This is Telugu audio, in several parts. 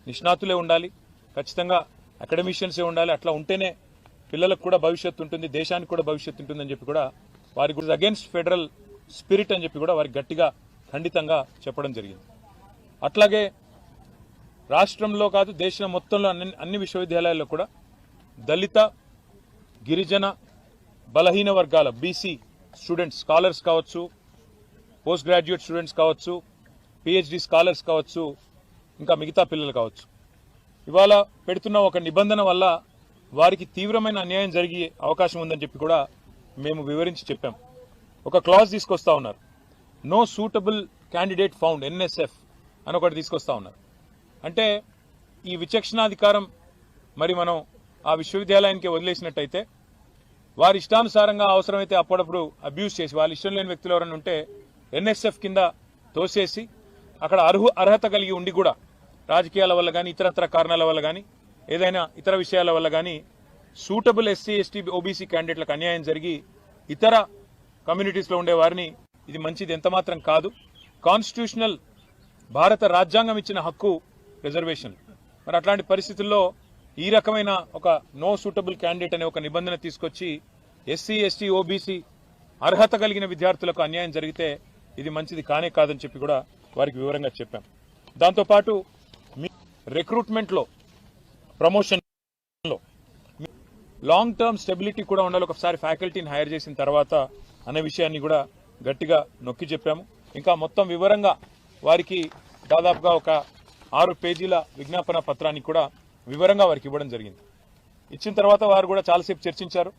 నిష్ణాతులే ఉండాలి, ఖచ్చితంగా అకాడమిషియన్సే ఉండాలి. అట్లా ఉంటేనే పిల్లలకు కూడా భవిష్యత్తు ఉంటుంది, దేశానికి కూడా భవిష్యత్తు ఉంటుందని చెప్పి కూడా వారి గురించి అగేన్స్ట్ ఫెడరల్ స్పిరిట్ అని చెప్పి కూడా వారికి గట్టిగా ఖండితంగా చెప్పడం జరిగింది. అట్లాగే రాష్ట్రంలో కాదు దేశం మొత్తంలో అన్ని విశ్వవిద్యాలయాల్లో కూడా దళిత, గిరిజన, బలహీన వర్గాల బీసీ స్టూడెంట్స్, స్కాలర్స్ కావచ్చు, పోస్ట్ గ్రాడ్యుయేట్ స్టూడెంట్స్ కావచ్చు, పిహెచ్డి స్కాలర్స్ కావచ్చు, ఇంకా మిగతా పిల్లలు కావచ్చు, ఇవాళ పెడుతున్న ఒక నిబంధన వల్ల వారికి తీవ్రమైన అన్యాయం జరిగే అవకాశం ఉందని చెప్పి కూడా మేము వివరించి చెప్పాం. ఒక క్లాజ్ తీసుకొస్తా ఉన్నారు, no suitable candidate found, NSF అని ఒకటి తీసుకొస్తా ఉన్నారు. అంటే ఈ విచక్షణాధికారం మరి మనం ఆ విశ్వవిద్యాలయానికి వదిలేసినట్టయితే వారి ఇష్టానుసారంగా అవసరమైతే అప్పుడప్పుడు అబ్యూస్ చేసి వాళ్ళ ఇష్టం లేని వ్యక్తులు ఎవరైనా ఉంటే ఎన్ఎస్ఎఫ్ కింద తోసేసి అక్కడ అర్హత కలిగి ఉండి కూడా రాజకీయాల వల్ల కానీ ఇతరత్ర కారణాల వల్ల కానీ ఏదైనా ఇతర విషయాల వల్ల కానీ సూటబుల్ ఎస్సీ, ఎస్టీ, ఓబీసీ క్యాండిడేట్లకు అన్యాయం జరిగి ఇతర కమ్యూనిటీస్లో ఉండే వారిని ఇది మంచిది ఎంతమాత్రం కాదు. కాన్స్టిట్యూషనల్ భారత రాజ్యాంగం ఇచ్చిన హక్కు రిజర్వేషన్. మరి అట్లాంటి పరిస్థితుల్లో ఈ రకమైన ఒక నో సూటబుల్ క్యాండిడేట్ అనే ఒక నిబంధన తీసుకొచ్చి ఎస్సీ, ఎస్టీ, ఓబీసీ అర్హత కలిగిన విద్యార్థులకు అన్యాయం జరిగితే ఇది మంచిది కానే కాదని చెప్పి కూడా వారికి వివరంగా చెప్పాం. దాంతోపాటు రిక్రూట్మెంట్లో, ప్రమోషన్లో లాంగ్ టర్మ్ స్టెబిలిటీ కూడా ఉండాలి, ఒకసారి ఫ్యాకల్టీని హైర్ చేసిన తర్వాత అనే విషయాన్ని కూడా గట్టిగా నొక్కి చెప్పాము. ఇంకా మొత్తం వివరంగా వారికి దాదాపుగా ఒక 6 పేజీల విజ్ఞాపన పత్రాన్ని కూడా వివరంగా వారికి ఇవ్వడం జరిగింది. ఇచ్చిన తర్వాత వారు కూడా చాలాసేపు చర్చించారు.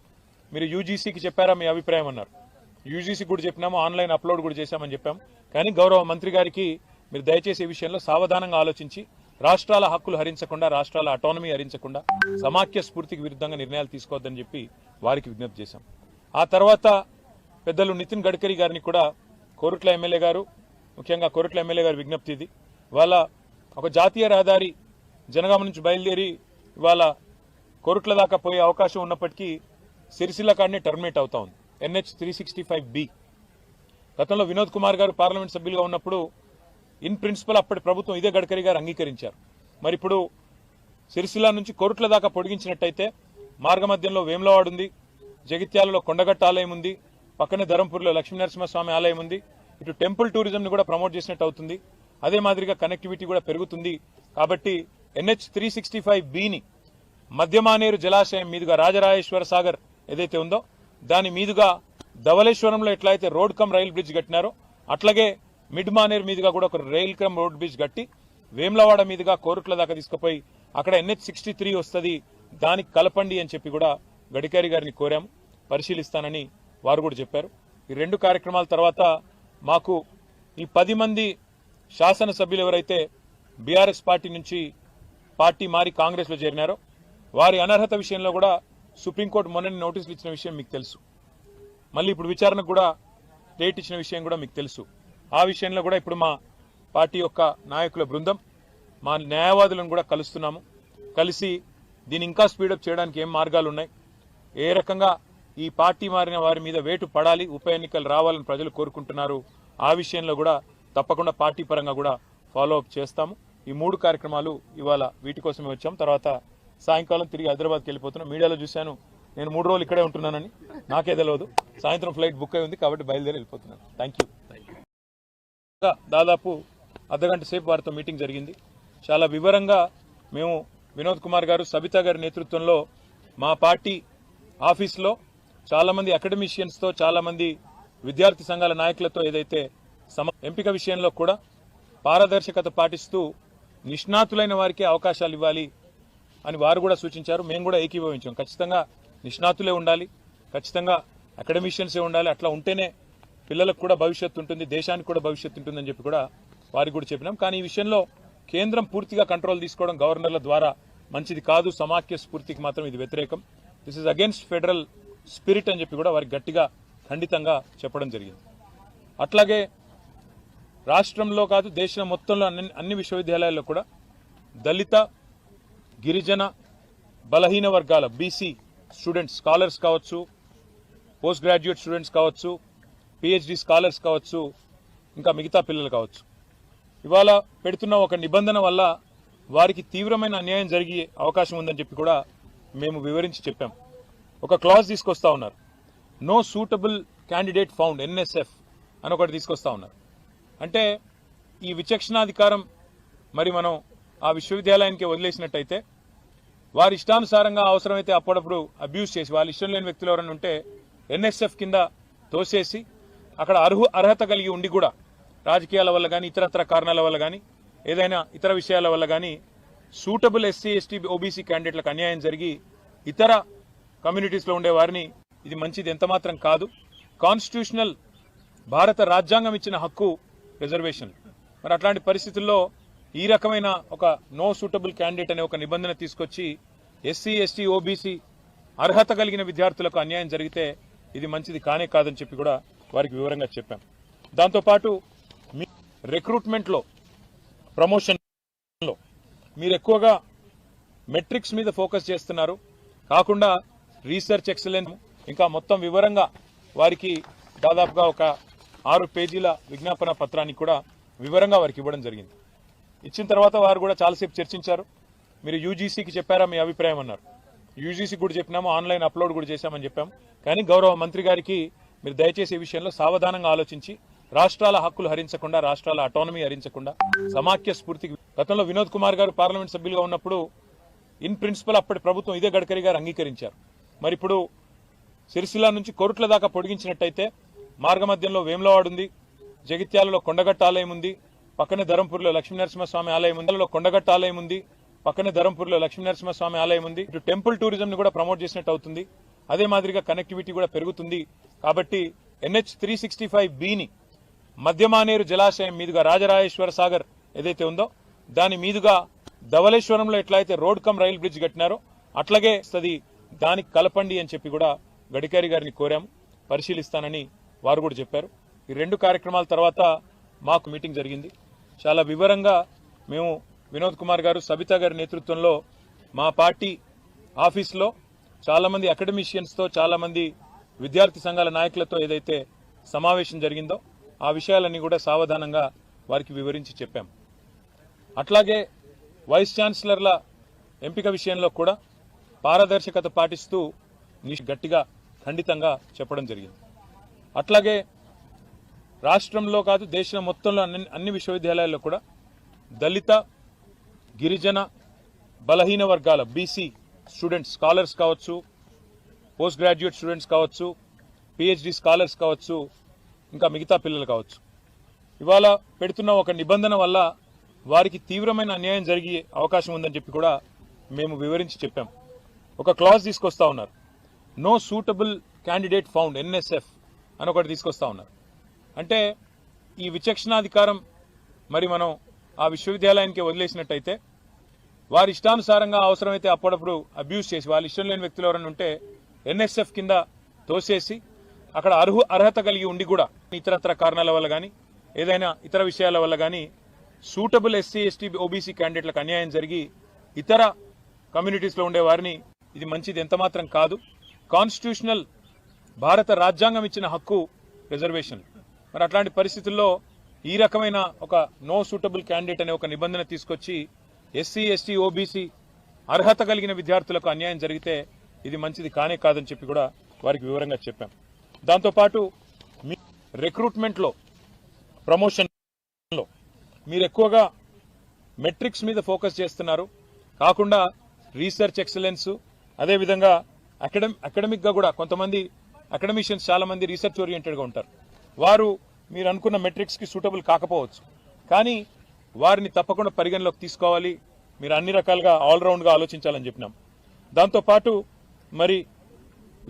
మీరు యూజీసీకి చెప్పారా మీ అభిప్రాయం అన్నారు. యూజీసీ కూడా చెప్పినాము, ఆన్లైన్ అప్లోడ్ కూడా చేశామని చెప్పాము. కానీ గౌరవ మంత్రి గారికి మీరు దయచేసి ఈ విషయంలో సావధానంగా ఆలోచించి రాష్ట్రాల హక్కులు హరించకుండా, రాష్ట్రాల అటానమీ హరించకుండా సమాఖ్య స్ఫూర్తికి విరుద్ధంగా నిర్ణయాలు తీసుకోవద్దని చెప్పి వారికి విజ్ఞప్తి చేశాం. ఆ తర్వాత పెద్దలు నితిన్ గడ్కరీ గారిని కూడా కోరుట్ల ఎమ్మెల్యే గారు, ముఖ్యంగా కోరుట్ల ఎమ్మెల్యే గారి విజ్ఞప్తి ఇది. ఇవాళ ఒక జాతీయ రహదారి జనగామ నుంచి బయలుదేరి ఇవాళ కోరుట్ల దాకా పోయే అవకాశం ఉన్నప్పటికీ సిరిసిల్ల కాడనే టర్మినేట్ అవుతా ఉంది, NH 365B. గతంలో వినోద్ కుమార్ గారు పార్లమెంట్ సభ్యులుగా ఉన్నప్పుడు ఇన్ ప్రిన్సిపల్ అప్పటి ప్రభుత్వం ఇదే గడ్కరీ గారు అంగీకరించారు. మరి ఇప్పుడు సిరిసిల్ల నుంచి కోరుట్ల దాకా పొడిగించినట్టయితే మార్గమధ్యంలో వేములవాడ ఉంది, జగిత్యాలలో కొండగట్ట ఆలయం ఉంది, పక్కనే ధరంపూర్లో లక్ష్మీనరసింహస్వామి ఆలయం ఉంది. ఇటు టెంపుల్ టూరిజం ని కూడా ప్రమోట్ చేసినట్టు అవుతుంది. అదే మాదిరిగా కనెక్టివిటీ కూడా పెరుగుతుంది. కాబట్టి NH 365Bని మధ్యమానేరు జలాశయం మీదుగా రాజరాజేశ్వర సాగర్ ఏదైతే ఉందో దాని మీదుగా ధవళేశ్వరంలో ఎట్లయితే రోడ్ కమ్ రైల్ బ్రిడ్జ్ కట్టినారో అట్లాగే మిడ్ మానేరు మీదుగా కూడా ఒక రైల్ కమ్ రోడ్ బ్రిడ్జ్ కట్టి వేములవాడ మీదుగా కోరుట్ల దాకా తీసుకుపోయి అక్కడ NH 63 వస్తుంది, దానికి కలపండి అని చెప్పి కూడా గడ్కరీ గారిని కోరాము. పరిశీలిస్తానని వారు కూడా చెప్పారు. ఈ 2 కార్యక్రమాల తర్వాత మాకు ఈ 10 మంది శాసనసభ్యులు ఎవరైతే బీఆర్ఎస్ పార్టీ నుంచి పార్టీ మారి కాంగ్రెస్ లో చేరినారో వారి అనర్హత విషయంలో కూడా సుప్రీంకోర్టు మొన్న నోటీసులు ఇచ్చిన విషయం మీకు తెలుసు. మళ్ళీ ఇప్పుడు విచారణకు కూడా డేట్ ఇచ్చిన విషయం కూడా మీకు తెలుసు. ఆ విషయంలో కూడా ఇప్పుడు మా పార్టీ యొక్క నాయకుల బృందం, మా న్యాయవాదులను కూడా కలుస్తున్నాము. కలిసి దీన్ని ఇంకా స్పీడప్ చేయడానికి ఏం మార్గాలు ఉన్నాయి, ఏ రకంగా ఈ పార్టీ మారిన వారి మీద వేటు పడాలి, ఉప ఎన్నికలు రావాలని ప్రజలు కోరుకుంటున్నారు, ఆ విషయంలో కూడా తప్పకుండా పార్టీ పరంగా కూడా ఫాలో అప్ చేస్తాము. ఈ 3 కార్యక్రమాలు ఇవాళ వీటి కోసమే వచ్చాం. తర్వాత సాయంకాలం తిరిగి హైదరాబాద్కి వెళ్ళిపోతున్నాం. మీడియాలో చూశాను నేను 3 రోజులు ఇక్కడే ఉంటున్నానని, నాకే తెలియదు. సాయంత్రం ఫ్లైట్ బుక్ అయి ఉంది కాబట్టి బయలుదేరి వెళ్ళిపోతున్నాను. Thank you. దాదాపు అర్ధగంట సేపు వారితో మీటింగ్ జరిగింది. చాలా వివరంగా మేము వినోద్ కుమార్ గారు, సబితా గారి నేతృత్వంలో మా పార్టీ ఆఫీస్లో చాలా మంది అకాడమిషియన్స్తో, చాలా మంది విద్యార్థి సంఘాల నాయకులతో ఏదైతే ఎంపిక విషయంలో కూడా పారదర్శకత పాటిస్తూ నిష్ణాతులైన వారికి అవకాశాలు ఇవ్వాలి అని వారు కూడా సూచించారు. మేము కూడా ఏకీభవించాం. ఖచ్చితంగా నిష్ణాతులే ఉండాలి, ఖచ్చితంగా అకాడమిషియన్సే ఉండాలి. అట్లా ఉంటేనే పిల్లలకు కూడా భవిష్యత్తు ఉంటుంది, దేశానికి కూడా భవిష్యత్తు ఉంటుందని చెప్పి కూడా వారికి కూడా చెప్పినాం. కానీ ఈ విషయంలో కేంద్రం పూర్తిగా కంట్రోల్ తీసుకోవడం గవర్నర్ల ద్వారా మంచిది కాదు, సమాఖ్య స్ఫూర్తికి మాత్రం ఇది వ్యతిరేకం, this is against federal spirit అని చెప్పి కూడా వారికి గట్టిగా ఖండితంగా చెప్పడం జరిగింది. అట్లాగే రాష్ట్రంలో కాదు దేశం మొత్తంలో అన్ని విశ్వవిద్యాలయాల్లో కూడా దళిత, గిరిజన, బలహీన వర్గాల బీసీ స్టూడెంట్స్, స్కాలర్స్ కావచ్చు, పోస్ట్ గ్రాడ్యుయేట్ స్టూడెంట్స్ కావచ్చు, పిహెచ్డి స్కాలర్స్ కావచ్చు, ఇంకా మిగతా పిల్లలు కావచ్చు, ఇవాళ పెడుతున్న ఒక నిబంధన వల్ల వారికి తీవ్రమైన అన్యాయం జరిగే అవకాశం ఉందని చెప్పి కూడా మేము వివరించి చెప్పాం. ఒక క్లాజ్ తీసుకొస్తా ఉన్నారు, no suitable candidate found NSF అని ఒకటి తీసుకొస్తా ఉన్నారు. అంటే ఈ విచక్షణాధికారం మరి మనం ఆ విశ్వవిద్యాలయానికి వదిలేసినట్టయితే వారి ఇష్టానుసారంగా అవసరమైతే అప్పుడప్పుడు అబ్యూజ్ చేసి వాళ్ళ ఇష్టం లేని వ్యక్తులు ఎవరైనా ఉంటే ఎన్ఎస్ఎఫ్ కింద తోసేసి అక్కడ అర్హత కలిగి ఉండి కూడా రాజకీయాల వల్ల కానీ ఇతరత్ర కారణాల వల్ల కానీ ఏదైనా ఇతర విషయాల వల్ల కానీ సూటబుల్ ఎస్సీ ఎస్టీ ఓబీసీ క్యాండిడేట్లకు అన్యాయం జరిగి ఇతర కమ్యూనిటీస్లో ఉండే వారిని ఇది మంచిది ఎంతమాత్రం కాదు. కాన్స్టిట్యూషనల్ భారత రాజ్యాంగం ఇచ్చిన హక్కు రిజర్వేషన్. మరి అట్లాంటి పరిస్థితుల్లో ఈ రకమైన ఒక నో సూటబుల్ క్యాండిడేట్ అనే ఒక నిబంధన తీసుకొచ్చి ఎస్సీ ఎస్టీ ఓబీసీ అర్హత కలిగిన విద్యార్థులకు అన్యాయం జరిగితే ఇది మంచిది కానే కాదని చెప్పి కూడా వారికి వివరంగా చెప్పాం. దాంతోపాటు మీ రిక్రూట్మెంట్లో ప్రమోషన్లో మీరు ఎక్కువగా మెట్రిక్స్ మీద ఫోకస్ చేస్తున్నారు, కాకుండా రీసెర్చ్ ఎక్సలెన్స్ ఇంకా మొత్తం వివరంగా వారికి దాదాపుగా ఒక 6 పేజీల విజ్ఞాపన పత్రాన్ని కూడా వివరంగా వారికి ఇవ్వడం జరిగింది. ఇచ్చిన తర్వాత వారు కూడా చాలాసేపు చర్చించారు. మీరు యూజీసీకి చెప్పారా మీ అభిప్రాయం అన్నారు. యూజీసీకి కూడా చెప్పినాము, ఆన్లైన్ అప్లోడ్ కూడా చేశామని చెప్పాం. కానీ గౌరవ మంత్రి గారికి మీరు దయచేసి ఈ విషయంలో సావధానంగా ఆలోచించి రాష్ట్రాల హక్కులు హరించకుండా, రాష్ట్రాల అటానమీ హరించకుండా సమాఖ్య స్ఫూర్తికి గతంలో వినోద్ కుమార్ గారు పార్లమెంట్ సభ్యులుగా ఉన్నప్పుడు ఇన్ ప్రిన్సిపల్ అప్పటి ప్రభుత్వం ఇదే గడ్కరీ గారు అంగీకరించారు. మరి ఇప్పుడు సిరిసిల్ల నుంచి కొరుట్ల దాకా పొడిగించినట్టయితే మార్గమధ్యంలో వేములవాడ ఉంది, జగిత్యాలలో కొండగట్ట ఆలయం ఉంది, పక్కనే ధరంపూర్లో లక్ష్మీనరసింహస్వామి ఆలయం ఉంది, కొండగట్ట ఆలయం ఉంది, పక్కనే ధరంపూర్లో లక్ష్మీనరసింహస్వామి ఆలయం ఉంది. ఇటు టెంపుల్ టూరిజం ని కూడా ప్రమోట్ చేసినట్టు అవుతుంది. అదే మాదిరిగా కనెక్టివిటీ కూడా పెరుగుతుంది. కాబట్టి NH 365B మధ్యమానేరు జలాశయం మీదుగా రాజరాజేశ్వర సాగర్ ఏదైతే ఉందో దాని మీదుగా ధవళేశ్వరంలో ఎట్లయితే రోడ్ కమ్ రైల్ బ్రిడ్జ్ కట్టినారో అట్లాగే దానికి కలపండి అని చెప్పి కూడా గడ్కరీ గారిని కోరాము. పరిశీలిస్తానని వారు కూడా చెప్పారు. ఈ 2 కార్యక్రమాల తర్వాత మాకు మీటింగ్ జరిగింది. చాలా వివరంగా మేము వినోద్ కుమార్ గారు, సబితా గారి నేతృత్వంలో మా పార్టీ ఆఫీస్లో చాలా మంది అకాడమిషియన్స్ తో, చాలా మంది విద్యార్థి సంఘాల నాయకులతో ఏదైతే సమావేశం జరిగిందో ఆ విషయాలన్నీ కూడా సావధానంగా వారికి వివరించి చెప్పాం. అట్లాగే వైస్ ఛాన్సలర్ల ఎంపిక విషయంలో కూడా పారదర్శకత పాటిస్తూ గట్టిగా ఖండితంగా చెప్పడం జరిగింది. అట్లాగే రాష్ట్రంలో కాదు దేశం మొత్తంలో అన్ని విశ్వవిద్యాలయాల్లో కూడా దళిత, గిరిజన, బలహీన వర్గాల బీసీ స్టూడెంట్స్, స్కాలర్స్ కావచ్చు, పోస్ట్ గ్రాడ్యుయేట్ స్టూడెంట్స్ కావచ్చు, PhD స్కాలర్స్ కావచ్చు, ఇంకా మిగతా పిల్లలు కావచ్చు, ఇవాళ పెడుతున్న ఒక నిబంధన వల్ల వారికి తీవ్రమైన అన్యాయం జరిగే అవకాశం ఉందని చెప్పి కూడా మేము వివరించి చెప్పాం. ఒక క్లాజ్ తీసుకొస్తా ఉన్నారు, no suitable candidate found NSF అని ఒకటి తీసుకొస్తా ఉన్నారు. అంటే ఈ విచక్షణాధికారం మరి మనం ఆ విశ్వవిద్యాలయానికి వదిలేసినట్టయితే వారి ఇష్టానుసారంగా అవసరమైతే అప్పుడప్పుడు అబ్యూజ్ చేసి వాళ్ళ ఇష్టం లేని వ్యక్తులు ఎవరైనా ఉంటే NSF కింద తోసేసి అక్కడ అర్హత కలిగి ఉండి కూడా ఇతరత్ర కారణాల వల్ల కానీ ఏదైనా ఇతర విషయాల వల్ల కానీ సూటబుల్ ఎస్సీ ఎస్టీ ఓబీసీ క్యాండిడేట్లకు అన్యాయం జరిగి ఇతర కమ్యూనిటీస్లో ఉండే వారిని ఇది మంచిది ఎంతమాత్రం కాదు. కాన్స్టిట్యూషనల్ భారత రాజ్యాంగం ఇచ్చిన హక్కు రిజర్వేషన్. మరి అట్లాంటి పరిస్థితుల్లో ఈ రకమైన ఒక నో సూటబుల్ క్యాండిడేట్ అనే ఒక నిబంధన తీసుకొచ్చి ఎస్సీ ఎస్టీ ఓబీసీ అర్హత కలిగిన విద్యార్థులకు అన్యాయం జరిగితే ఇది మంచిది కానే కాదని చెప్పి కూడా వారికి వివరంగా చెప్పాం. దాంతోపాటు మీ రిక్రూట్మెంట్లో ప్రమోషన్లో మీరు ఎక్కువగా మెట్రిక్స్ మీద ఫోకస్ చేస్తున్నారు, కాకుండా రీసెర్చ్ ఎక్సలెన్స్, అదేవిధంగా అకాడమిక్ గా కూడా కొంతమంది అకాడమిషియన్స్ చాలా మంది రీసెర్చ్ ఓరియంటెడ్ గా ఉంటారు. వారు మీరు అనుకున్న మెట్రిక్స్ కి సూటబుల్ కాకపోవచ్చు, కానీ వారిని తప్పకుండా పరిగణలోకి తీసుకోవాలి. మీరు అన్ని రకాలుగా ఆల్రౌండ్ గా ఆలోచించాలని చెప్పినాం. దాంతోపాటు మరి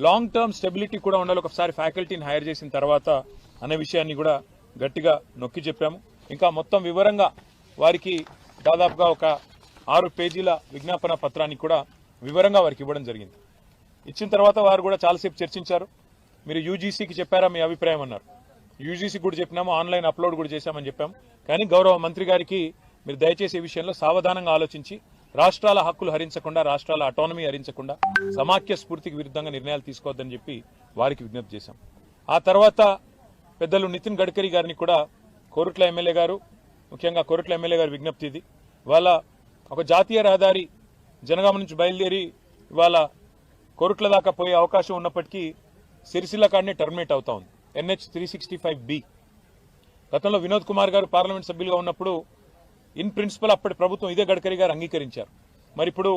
లాంగ్ టర్మ్ స్టెబిలిటీ కూడా ఉండాలి ఒకసారి ఫ్యాకల్టీని హైర్ చేసిన తర్వాత అనే విషయాన్ని కూడా గట్టిగా నొక్కి చెప్పాము. ఇంకా మొత్తం వివరంగా వారికి దాదాపుగా ఒక 6 పేజీల విజ్ఞాపన పత్రాన్ని కూడా వివరంగా వారికి ఇవ్వడం జరిగింది. ఇచ్చిన తర్వాత వారు కూడా చాలాసేపు చర్చించారు. మీరు యూజీసీకి చెప్పారా మీ అభిప్రాయం అన్నారు. యూజీసీకి కూడా చెప్పినాము, ఆన్లైన్ అప్లోడ్ కూడా చేశామని చెప్పాం. కానీ గౌరవ మంత్రి గారికి మీరు దయచేసి ఈ విషయంలో సావధానంగా ఆలోచించి రాష్ట్రాల హక్కులు హరించకుండా, రాష్ట్రాల అటానమీ హరించకుండా సమాఖ్య స్ఫూర్తికి విరుద్ధంగా నిర్ణయాలు తీసుకోవద్దని చెప్పి వారికి విజ్ఞప్తి చేశాం. ఆ తర్వాత పెద్దలు నితిన్ గడ్కరీ గారిని కూడా కోరుట్ల ఎమ్మెల్యే గారు, ముఖ్యంగా కోరుట్ల ఎమ్మెల్యే గారి విజ్ఞప్తి ఇది, వాళ్ళ ఒక జాతీయ రహదారి జనగామ నుంచి బయలుదేరి ఇవాళ కోరుట్ల దాకా పోయే అవకాశం ఉన్నప్పటికీ సిరిసిల్ల కాడనే టర్మినేట్ అవుతా ఉంది NH 365B. గతంలో వినోద్ కుమార్ గారు పార్లమెంట్ సభ్యులుగా ఉన్నప్పుడు ఇన్ ప్రిన్సిపల్ అప్పటి ప్రభుత్వం ఇదే గడ్కరీ గారు అంగీకరించారు. మరి ఇప్పుడు